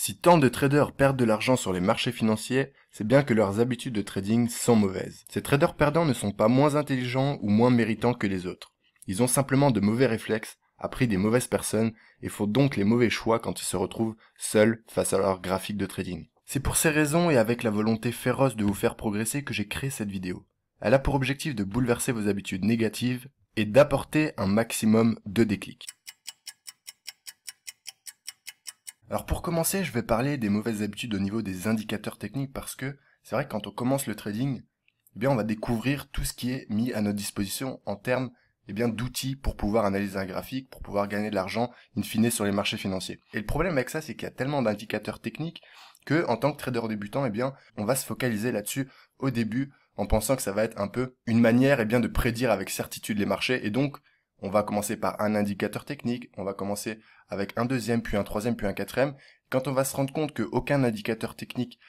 Si tant de traders perdent de l'argent sur les marchés financiers, c'est bien que leurs habitudes de trading sont mauvaises. Ces traders perdants ne sont pas moins intelligents ou moins méritants que les autres. Ils ont simplement de mauvais réflexes, appris des mauvaises personnes et font donc les mauvais choix quand ils se retrouvent seuls face à leur graphique de trading. C'est pour ces raisons et avec la volonté féroce de vous faire progresser que j'ai créé cette vidéo. Elle a pour objectif de bouleverser vos habitudes négatives et d'apporter un maximum de déclics. Alors pour commencer, je vais parler des mauvaises habitudes au niveau des indicateurs techniques parce que c'est vrai que quand on commence le trading, on va découvrir tout ce qui est mis à notre disposition en termes d'outils pour pouvoir analyser un graphique, pour pouvoir gagner de l'argent in fine sur les marchés financiers. Et le problème avec ça, c'est qu'il y a tellement d'indicateurs techniques que en tant que trader débutant, on va se focaliser là-dessus au début en pensant que ça va être un peu une manière de prédire avec certitude les marchés et donc on va commencer par un indicateur technique, on va commencer avec un deuxième, puis un troisième, puis un quatrième. Quand on va se rendre compte qu'aucun indicateur technique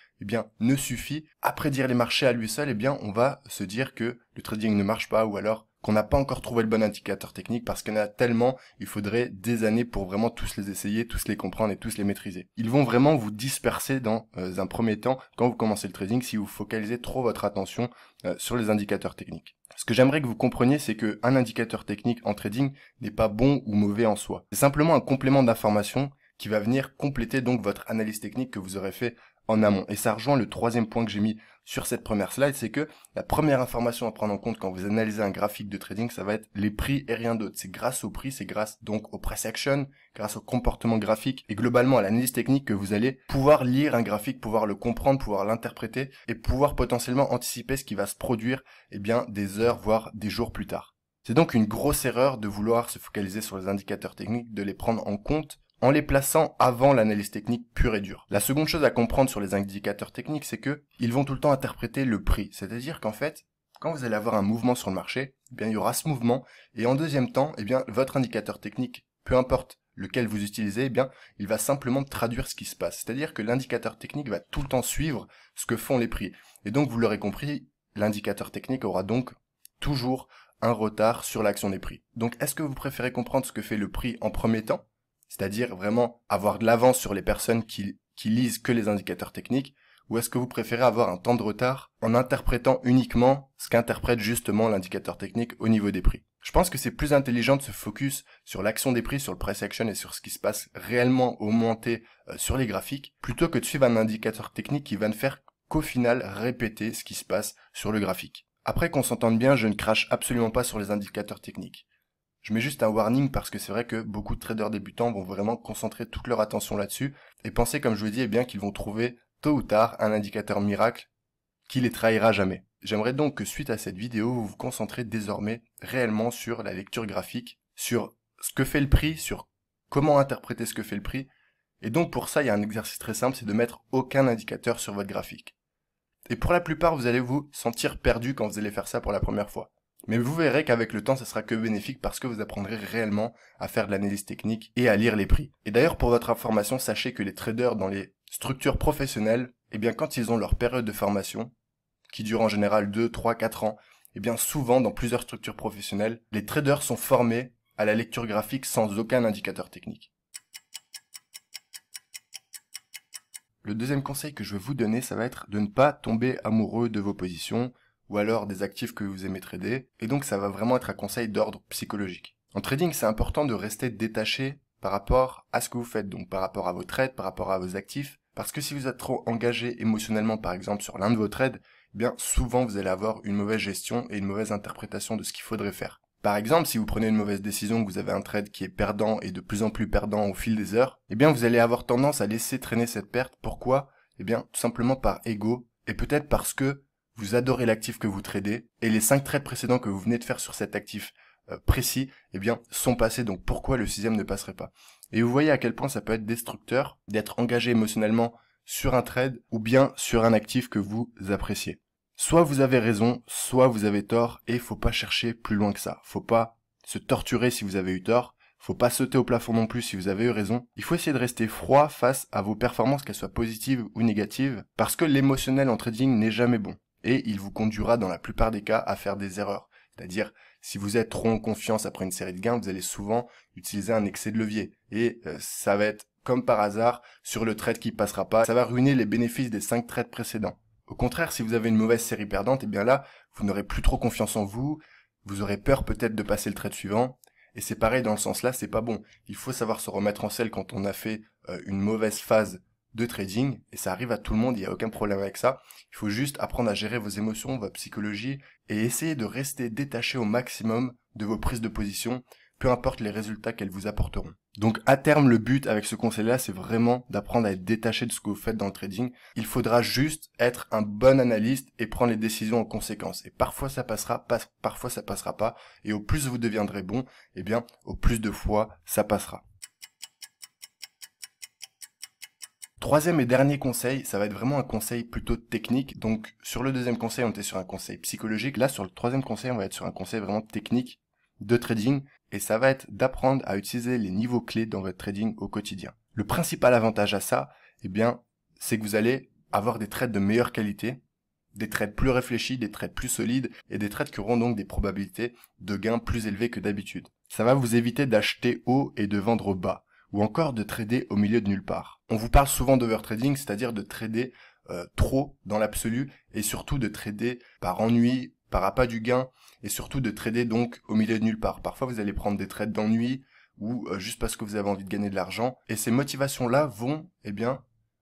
ne suffit à prédire les marchés à lui seul, on va se dire que le trading ne marche pas ou alors qu'on n'a pas encore trouvé le bon indicateur technique parce qu'il y en a tellement, il faudrait des années pour vraiment tous les essayer, tous les comprendre et tous les maîtriser. Ils vont vraiment vous disperser dans un premier temps quand vous commencez le trading si vous focalisez trop votre attention sur les indicateurs techniques. Ce que j'aimerais que vous compreniez, c'est qu'un indicateur technique en trading n'est pas bon ou mauvais en soi. C'est simplement un complément d'information qui va venir compléter donc votre analyse technique que vous aurez fait en amont. Et ça rejoint le troisième point que j'ai mis sur cette première slide, c'est que la première information à prendre en compte quand vous analysez un graphique de trading, ça va être les prix et rien d'autre. C'est grâce aux prix, c'est grâce donc au price action, grâce au comportement graphique et globalement à l'analyse technique que vous allez pouvoir lire un graphique, pouvoir le comprendre, pouvoir l'interpréter et pouvoir potentiellement anticiper ce qui va se produire des heures voire des jours plus tard. C'est donc une grosse erreur de vouloir se focaliser sur les indicateurs techniques, de les prendre en compte en les plaçant avant l'analyse technique pure et dure. La seconde chose à comprendre sur les indicateurs techniques, c'est que ils vont tout le temps interpréter le prix. C'est-à-dire qu'en fait, quand vous allez avoir un mouvement sur le marché, il y aura ce mouvement, et en deuxième temps, votre indicateur technique, peu importe lequel vous utilisez, il va simplement traduire ce qui se passe. C'est-à-dire que l'indicateur technique va tout le temps suivre ce que font les prix. Et donc, vous l'aurez compris, l'indicateur technique aura donc toujours un retard sur l'action des prix. Donc, est-ce que vous préférez comprendre ce que fait le prix en premier temps? C'est-à-dire vraiment avoir de l'avance sur les personnes qui lisent que les indicateurs techniques, ou est-ce que vous préférez avoir un temps de retard en interprétant uniquement ce qu'interprète justement l'indicateur technique au niveau des prix? Je pense que c'est plus intelligent de se focus sur l'action des prix, sur le price action et sur ce qui se passe réellement au monté sur les graphiques, plutôt que de suivre un indicateur technique qui va ne faire qu'au final répéter ce qui se passe sur le graphique. Après qu'on s'entende bien, je ne crache absolument pas sur les indicateurs techniques. Je mets juste un warning parce que c'est vrai que beaucoup de traders débutants vont vraiment concentrer toute leur attention là-dessus et penser, comme je vous dis, qu'ils vont trouver tôt ou tard un indicateur miracle qui les trahira jamais. J'aimerais donc que suite à cette vidéo, vous vous concentrez désormais réellement sur la lecture graphique, sur ce que fait le prix, sur comment interpréter ce que fait le prix. Et donc pour ça, il y a un exercice très simple, c'est de mettre aucun indicateur sur votre graphique. Et pour la plupart, vous allez vous sentir perdu quand vous allez faire ça pour la première fois. Mais vous verrez qu'avec le temps, ça sera que bénéfique parce que vous apprendrez réellement à faire de l'analyse technique et à lire les prix. Et d'ailleurs, pour votre information, sachez que les traders dans les structures professionnelles, quand ils ont leur période de formation, qui dure en général 2, 3, 4 ans, souvent dans plusieurs structures professionnelles, les traders sont formés à la lecture graphique sans aucun indicateur technique. Le deuxième conseil que je vais vous donner, ça va être de ne pas tomber amoureux de vos positions, ou alors des actifs que vous aimez trader, et donc ça va vraiment être un conseil d'ordre psychologique. En trading, c'est important de rester détaché par rapport à ce que vous faites, donc par rapport à vos trades, par rapport à vos actifs, parce que si vous êtes trop engagé émotionnellement par exemple sur l'un de vos trades, souvent vous allez avoir une mauvaise gestion et une mauvaise interprétation de ce qu'il faudrait faire. Par exemple, si vous prenez une mauvaise décision, que vous avez un trade qui est perdant et de plus en plus perdant au fil des heures, vous allez avoir tendance à laisser traîner cette perte. Pourquoi? Tout simplement par ego, et peut-être parce que vous adorez l'actif que vous tradez, et les 5 trades précédents que vous venez de faire sur cet actif précis, sont passés, donc pourquoi le 6e ne passerait pas? Et vous voyez à quel point ça peut être destructeur d'être engagé émotionnellement sur un trade, ou bien sur un actif que vous appréciez. Soit vous avez raison, soit vous avez tort, et faut pas chercher plus loin que ça. Faut pas se torturer si vous avez eu tort, faut pas sauter au plafond non plus si vous avez eu raison. Il faut essayer de rester froid face à vos performances, qu'elles soient positives ou négatives, parce que l'émotionnel en trading n'est jamais bon. Et il vous conduira dans la plupart des cas à faire des erreurs. C'est-à-dire, si vous êtes trop en confiance après une série de gains, vous allez souvent utiliser un excès de levier. Et ça va être comme par hasard, sur le trade qui passera pas. Ça va ruiner les bénéfices des 5 trades précédents. Au contraire, si vous avez une mauvaise série perdante, et bien là, vous n'aurez plus trop confiance en vous, vous aurez peur peut-être de passer le trade suivant, et c'est pareil dans le sens là, c'est pas bon. Il faut savoir se remettre en selle quand on a fait une mauvaise phase de trading, et ça arrive à tout le monde, il n'y a aucun problème avec ça. Il faut juste apprendre à gérer vos émotions, votre psychologie, et essayer de rester détaché au maximum de vos prises de position, peu importe les résultats qu'elles vous apporteront. Donc à terme, le but avec ce conseil-là, c'est vraiment d'apprendre à être détaché de ce que vous faites dans le trading. Il faudra juste être un bon analyste et prendre les décisions en conséquence. Et parfois ça passera, parfois ça passera pas. Et au plus vous deviendrez bon, eh bien, au plus de fois ça passera. Troisième et dernier conseil, ça va être vraiment un conseil plutôt technique. Donc sur le deuxième conseil, on était sur un conseil psychologique. Là, sur le troisième conseil, on va être sur un conseil vraiment technique de trading. Et ça va être d'apprendre à utiliser les niveaux clés dans votre trading au quotidien. Le principal avantage à ça, eh bien, c'est que vous allez avoir des trades de meilleure qualité, des trades plus réfléchis, des trades plus solides et des trades qui auront donc des probabilités de gains plus élevées que d'habitude. Ça va vous éviter d'acheter haut et de vendre bas, ou encore de trader au milieu de nulle part. On vous parle souvent d'overtrading, c'est-à-dire de trader trop dans l'absolu et surtout de trader par ennui, par appât du gain et surtout de trader donc au milieu de nulle part. Parfois vous allez prendre des trades d'ennui ou juste parce que vous avez envie de gagner de l'argent et ces motivations-là vont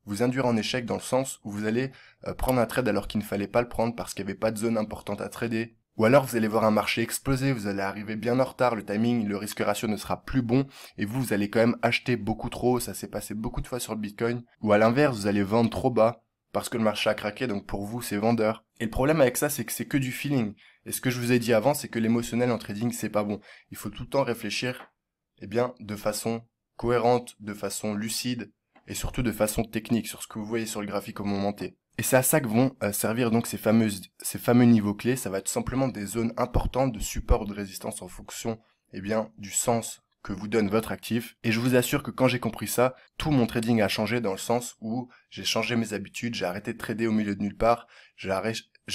vous induire en échec dans le sens où vous allez prendre un trade alors qu'il ne fallait pas le prendre parce qu'il n'y avait pas de zone importante à trader. Ou alors vous allez voir un marché exploser, vous allez arriver bien en retard, le timing, le risque ratio ne sera plus bon et vous allez quand même acheter beaucoup trop, ça s'est passé beaucoup de fois sur le Bitcoin. Ou à l'inverse, vous allez vendre trop bas parce que le marché a craqué, donc pour vous c'est vendeur. Et le problème avec ça, c'est que c'est que du feeling. Et ce que je vous ai dit avant, c'est que l'émotionnel en trading, c'est pas bon. Il faut tout le temps réfléchir, de façon cohérente, de façon lucide et surtout de façon technique sur ce que vous voyez sur le graphique au moment T. Et c'est à ça que vont servir donc ces fameux niveaux clés. Ça va être simplement des zones importantes de support ou de résistance en fonction du sens que vous donne votre actif. Et je vous assure que quand j'ai compris ça, tout mon trading a changé dans le sens où j'ai changé mes habitudes, j'ai arrêté de trader au milieu de nulle part, j'ai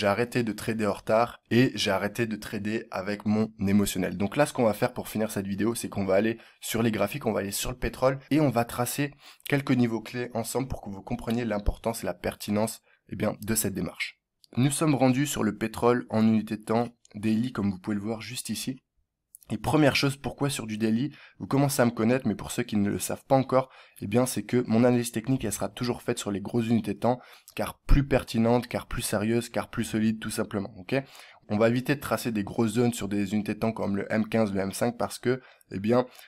arrêté de trader en retard et j'ai arrêté de trader avec mon émotionnel. Donc là, ce qu'on va faire pour finir cette vidéo, c'est qu'on va aller sur les graphiques, on va aller sur le pétrole et on va tracer quelques niveaux clés ensemble pour que vous compreniez l'importance et la pertinence de cette démarche. Nous sommes rendus sur le pétrole en unité de temps daily, comme vous pouvez le voir juste ici. Et première chose, pourquoi sur du daily? Vous commencez à me connaître, mais pour ceux qui ne le savent pas encore, c'est que mon analyse technique, elle sera toujours faite sur les grosses unités de temps, car plus pertinente, car plus sérieuse, car plus solide, tout simplement, ok? On va éviter de tracer des grosses zones sur des unités de temps comme le M15, le M5, parce que,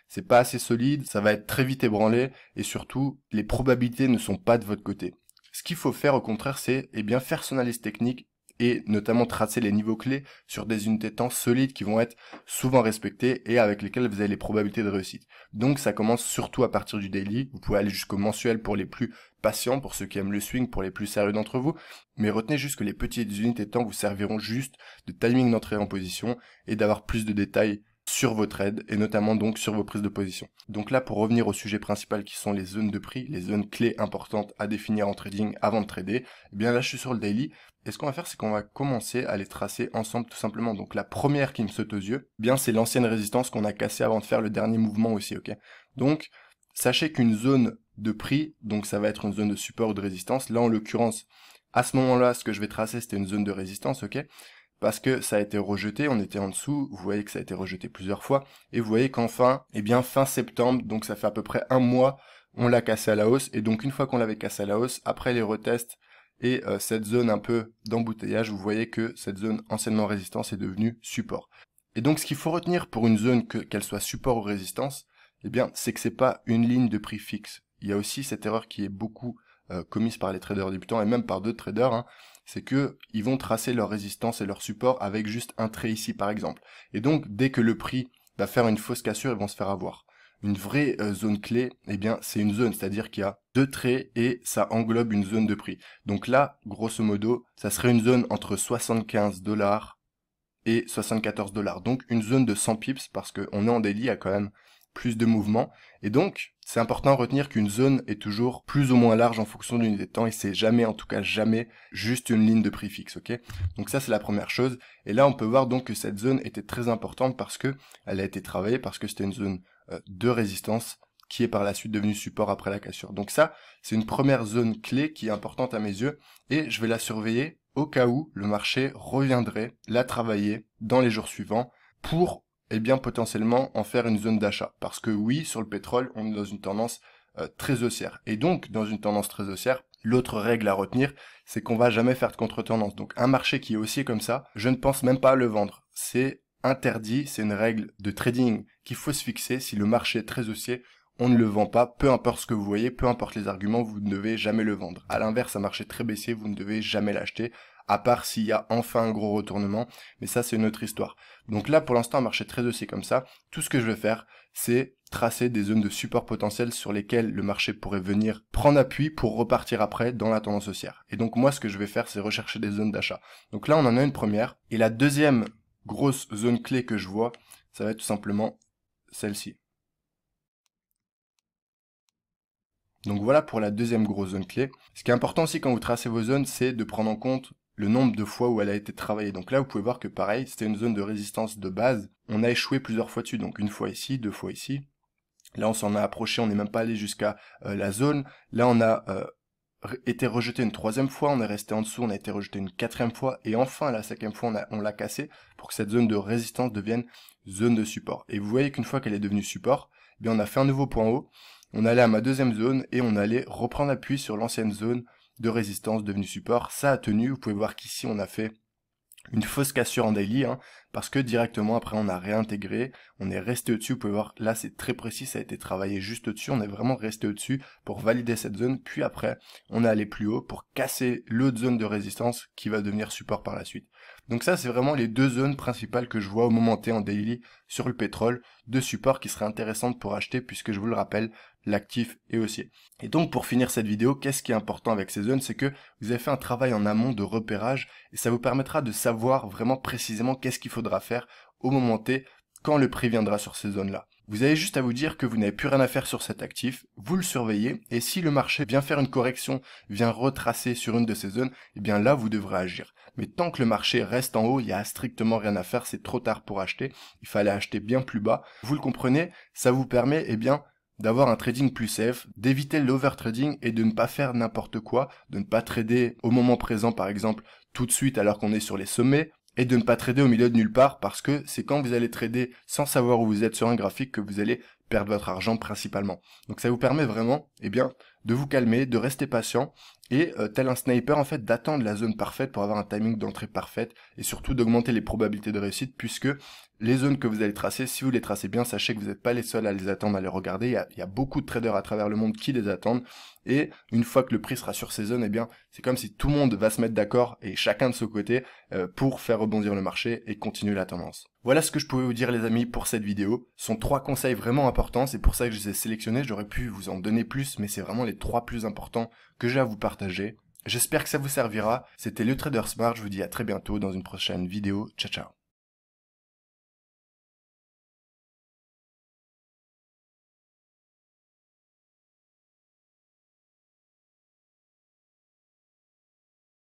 c'est pas assez solide, ça va être très vite ébranlé, et surtout, les probabilités ne sont pas de votre côté. Ce qu'il faut faire, au contraire, c'est, faire son analyse technique, et notamment tracer les niveaux clés sur des unités de temps solides qui vont être souvent respectées et avec lesquelles vous avez les probabilités de réussite. Donc ça commence surtout à partir du daily, vous pouvez aller jusqu'au mensuel pour les plus patients, pour ceux qui aiment le swing, pour les plus sérieux d'entre vous, mais retenez juste que les petites unités de temps vous serviront juste de timing d'entrée en position et d'avoir plus de détails sur vos trades et notamment donc sur vos prises de position. Donc là, pour revenir au sujet principal qui sont les zones de prix, les zones clés importantes à définir en trading avant de trader, là je suis sur le daily. Et ce qu'on va faire, c'est qu'on va commencer à les tracer ensemble tout simplement. Donc la première qui me saute aux yeux, c'est l'ancienne résistance qu'on a cassée avant de faire le dernier mouvement aussi, ok? Donc sachez qu'une zone de prix, donc ça va être une zone de support ou de résistance. Là en l'occurrence, à ce moment-là, ce que je vais tracer, c'était une zone de résistance, ok? Parce que ça a été rejeté, on était en dessous, vous voyez que ça a été rejeté plusieurs fois, et vous voyez qu'enfin, fin septembre, donc ça fait à peu près un mois, on l'a cassé à la hausse, et donc une fois qu'on l'avait cassé à la hausse, après les retests, et cette zone un peu d'embouteillage, vous voyez que cette zone anciennement résistance est devenue support. Et donc ce qu'il faut retenir pour une zone qu'elle soit support ou résistance, c'est que c'est pas une ligne de prix fixe. Il y a aussi cette erreur qui est beaucoup commise par les traders débutants et même par d'autres traders, c'est que ils vont tracer leur résistance et leur support avec juste un trait ici par exemple. Et donc dès que le prix va faire une fausse cassure, ils vont se faire avoir. Une vraie zone clé, c'est une zone, c'est-à-dire qu'il y a deux traits et ça englobe une zone de prix. Donc là, grosso modo, ça serait une zone entre 75 $ et 74 $. Donc une zone de 100 pips parce qu'on est en daily, il y a quand même plus de mouvements. Et donc, c'est important à retenir qu'une zone est toujours plus ou moins large en fonction de l'unité de temps et c'est jamais, en tout cas jamais, juste une ligne de prix fixe, ok? Donc ça, c'est la première chose. Et là, on peut voir donc que cette zone était très importante parce que elle a été travaillée, parce que c'était une zone de résistance qui est par la suite devenu support après la cassure. Donc ça, c'est une première zone clé qui est importante à mes yeux et je vais la surveiller au cas où le marché reviendrait la travailler dans les jours suivants pour potentiellement en faire une zone d'achat. Parce que oui, sur le pétrole, on est dans une tendance très haussière. Et donc, dans une tendance très haussière, l'autre règle à retenir, c'est qu'on va jamais faire de contre-tendance. Donc un marché qui est haussier comme ça, je ne pense même pas à le vendre. C'est interdit, c'est une règle de trading qu'il faut se fixer. Si le marché est très haussier, on ne le vend pas, peu importe ce que vous voyez, peu importe les arguments, vous ne devez jamais le vendre. À l'inverse, un marché très baissier, vous ne devez jamais l'acheter, à part s'il y a enfin un gros retournement, mais ça c'est une autre histoire. Donc là, pour l'instant, un marché très haussier comme ça, tout ce que je vais faire, c'est tracer des zones de support potentiel sur lesquelles le marché pourrait venir prendre appui pour repartir après dans la tendance haussière. Et donc moi, ce que je vais faire, c'est rechercher des zones d'achat. Donc là, on en a une première, et la deuxième grosse zone clé que je vois, ça va être tout simplement celle-ci. Donc voilà pour la deuxième grosse zone clé. Ce qui est important aussi quand vous tracez vos zones, c'est de prendre en compte le nombre de fois où elle a été travaillée. Donc là, vous pouvez voir que pareil, c'était une zone de résistance de base. On a échoué plusieurs fois dessus, donc une fois ici, deux fois ici. Là, on s'en a approché, on n'est même pas allé jusqu'à la zone. Là, on a été rejeté une troisième fois, on est resté en dessous, on a été rejeté une quatrième fois, et enfin, la cinquième fois, on l'a cassé pour que cette zone de résistance devienne zone de support. Et vous voyez qu'une fois qu'elle est devenue support, eh bien, on a fait un nouveau point haut, on allait à ma deuxième zone, et on allait reprendre appui sur l'ancienne zone de résistance devenue support. Ça a tenu, vous pouvez voir qu'ici, on a fait une fausse cassure en daily, parce que directement après on a réintégré, on est resté au-dessus, vous pouvez voir là c'est très précis, ça a été travaillé juste au-dessus, on est vraiment resté au-dessus pour valider cette zone, puis après on est allé plus haut pour casser l'autre zone de résistance qui va devenir support par la suite. Donc ça c'est vraiment les deux zones principales que je vois au moment T en daily sur le pétrole, de support qui seraient intéressantes pour acheter puisque je vous le rappelle, l'actif est haussier. Et donc pour finir cette vidéo, qu'est-ce qui est important avec ces zones, c'est que vous avez fait un travail en amont de repérage et ça vous permettra de savoir vraiment précisément qu'est-ce qu'il faudra faire au moment T quand le prix viendra sur ces zones-là. Vous avez juste à vous dire que vous n'avez plus rien à faire sur cet actif, vous le surveillez et si le marché vient faire une correction, vient retracer sur une de ces zones, eh bien là vous devrez agir. Mais tant que le marché reste en haut, il n'y a strictement rien à faire, c'est trop tard pour acheter, il fallait acheter bien plus bas. Vous le comprenez, ça vous permet d'avoir un trading plus safe, d'éviter l'overtrading et de ne pas faire n'importe quoi, de ne pas trader au moment présent par exemple tout de suite alors qu'on est sur les sommets, et de ne pas trader au milieu de nulle part parce que c'est quand vous allez trader sans savoir où vous êtes sur un graphique que vous allez perdre votre argent principalement. Donc ça vous permet vraiment de vous calmer, de rester patient et tel un sniper en fait d'attendre la zone parfaite pour avoir un timing d'entrée parfaite et surtout d'augmenter les probabilités de réussite puisque les zones que vous allez tracer, si vous les tracez bien, sachez que vous n'êtes pas les seuls à les attendre, à les regarder. Il y a beaucoup de traders à travers le monde qui les attendent. Et une fois que le prix sera sur ces zones, c'est comme si tout le monde va se mettre d'accord et chacun de son côté pour faire rebondir le marché et continuer la tendance. Voilà ce que je pouvais vous dire les amis pour cette vidéo. Ce sont 3 conseils vraiment importants, c'est pour ça que je les ai sélectionnés. J'aurais pu vous en donner plus, mais c'est vraiment les 3 plus importants que j'ai à vous partager. J'espère que ça vous servira. C'était le Trader Smart, je vous dis à très bientôt dans une prochaine vidéo. Ciao ciao.